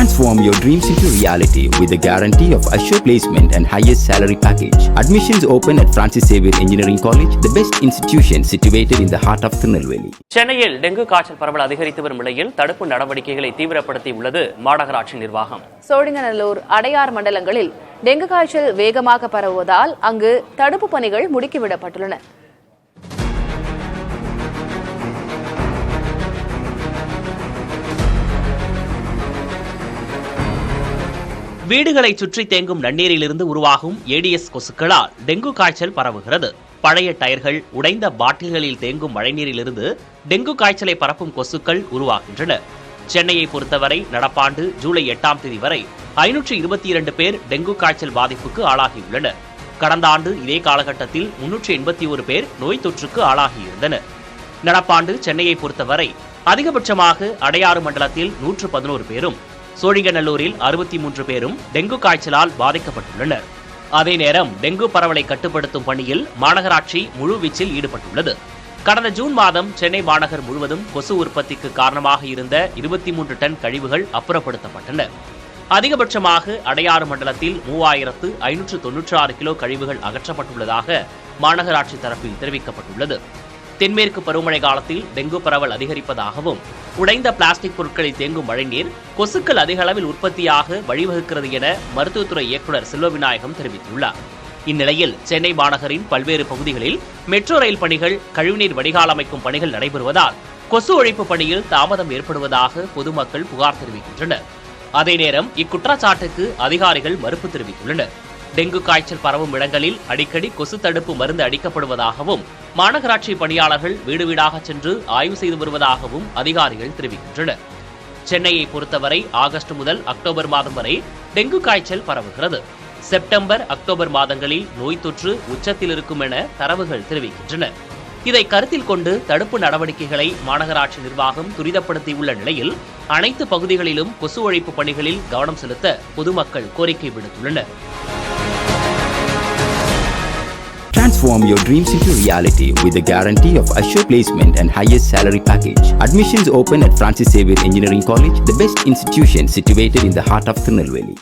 Transform your dreams into reality with the guarantee of assured placement and highest salary package. Admissions open at Francis Xavier Engineering College, the best institution situated in the heart of Tirunelveli. சென்னையில் dengue காய்ச்சல் பரவல் அதிகரித்து வரும் நிலையில் தடுப்பு நடவடிக்கைகளை தீவிரப்படுத்தி உள்ளது மாநகராட்சி நிர்வாகம். சோழிங்கநல்லூர், அடையார் மண்டலங்களில் டெங்கு காய்ச்சல் வேகமாக பரவுவதால் அங்கு தடுப்பு பணிகள் முடுக்கிவிடப்பட்டுள்ளன. வீடுகளை சுற்றி தேங்கும் நன்னீரிலிருந்து உருவாகும் ஏடிஎஸ் கொசுக்களால் டெங்கு காய்ச்சல் பரவுகிறது. பழைய டயர்கள், உடைந்த பாட்டில்களில் தேங்கும் மழைநீரிலிருந்து டெங்கு காய்ச்சலை பரப்பும் கொசுக்கள் உருவாகின்றன. சென்னையை பொறுத்தவரை நடப்பாண்டு ஜூலை 8ஆம் தேதி வரை 522 பேர் டெங்கு காய்ச்சல் பாதிப்புக்கு ஆளாகியுள்ளனர். கடந்த ஆண்டு இதே காலகட்டத்தில் 381 பேர் நோய் தொற்றுக்கு ஆளாகியிருந்தனர். நடப்பாண்டு சென்னையை பொறுத்தவரை அதிகபட்சமாக அடையாறு மண்டலத்தில் 111 பேரும், சோழிங்கநல்லூரில் 63 பேரும் டெங்கு காய்ச்சலால் பாதிக்கப்பட்டுள்ளனர். அதே நேரம் டெங்கு பரவலை கட்டுப்படுத்தும் பணியில் மாநகராட்சி முழுவீச்சில் ஈடுபட்டுள்ளது. கடந்த ஜூன் மாதம் சென்னை மாநகர் முழுவதும் கொசு உற்பத்திக்கு காரணமாக இருந்த 23 டன் கழிவுகள் அப்புறப்படுத்தப்பட்டன. அதிகபட்சமாக அடையாறு மண்டலத்தில் 3596 கிலோ கழிவுகள் அகற்றப்பட்டுள்ளதாக மாநகராட்சி தரப்பில் தெரிவிக்கப்பட்டுள்ளது. தென்மேற்கு பருவமழை காலத்தில் டெங்கு பரவல் அதிகரிப்பதாகவும், உடைந்த பிளாஸ்டிக் பொருட்களை தேங்கும் மழைநீர் கொசுக்கள் அதிக அளவில் உற்பத்தியாக வழிவகுக்கிறது என மருத்துவத்துறை இயக்குநர் செல்வவிநாயகம் தெரிவித்துள்ளார். இந்நிலையில் சென்னை மாநகரின் பல்வேறு பகுதிகளில் மெட்ரோ ரயில் பணிகள், கழிவுநீர் வடிகால் அமைக்கும் பணிகள் நடைபெறுவதால் கொசு ஒழிப்பு பணியில் தாமதம் ஏற்படுவதாக பொதுமக்கள் புகார் தெரிவிக்கின்றனர். அதே நேரம் இக்குற்றச்சாட்டுக்கு அதிகாரிகள் மறுப்பு தெரிவித்துள்ளனர். டெங்கு காய்ச்சல் பரவும் இடங்களில் அடிக்கடி கொசு தடுப்பு மருந்து அடிக்கப்படுவதாகவும், மாநகராட்சி பணியாளர்கள் வீடு வீடாக சென்று ஆய்வு செய்து வருவதாகவும் அதிகாரிகள் தெரிவிக்கின்றனர். சென்னையை பொறுத்தவரை ஆகஸ்ட் முதல் அக்டோபர் மாதம் வரை டெங்கு காய்ச்சல் பரவுகிறது. செப்டம்பர், அக்டோபர் மாதங்களில் நோய் தொற்று உச்சத்தில் இருக்கும் என தரவுகள் தெரிவிக்கின்றன. இதை கருத்தில் கொண்டு தடுப்பு நடவடிக்கைகளை மாநகராட்சி நிர்வாகம் துரிதப்படுத்தியுள்ள நிலையில் அனைத்து பகுதிகளிலும் கொசு ஒழிப்பு பணிகளில் கவனம் செலுத்த பொதுமக்கள் கோரிக்கை விடுத்துள்ளனர். Transform your dreams into reality with the guarantee of assured placement and highest salary package. Admissions open at Francis Xavier Engineering College, the best institution situated in the heart of Tirunelveli.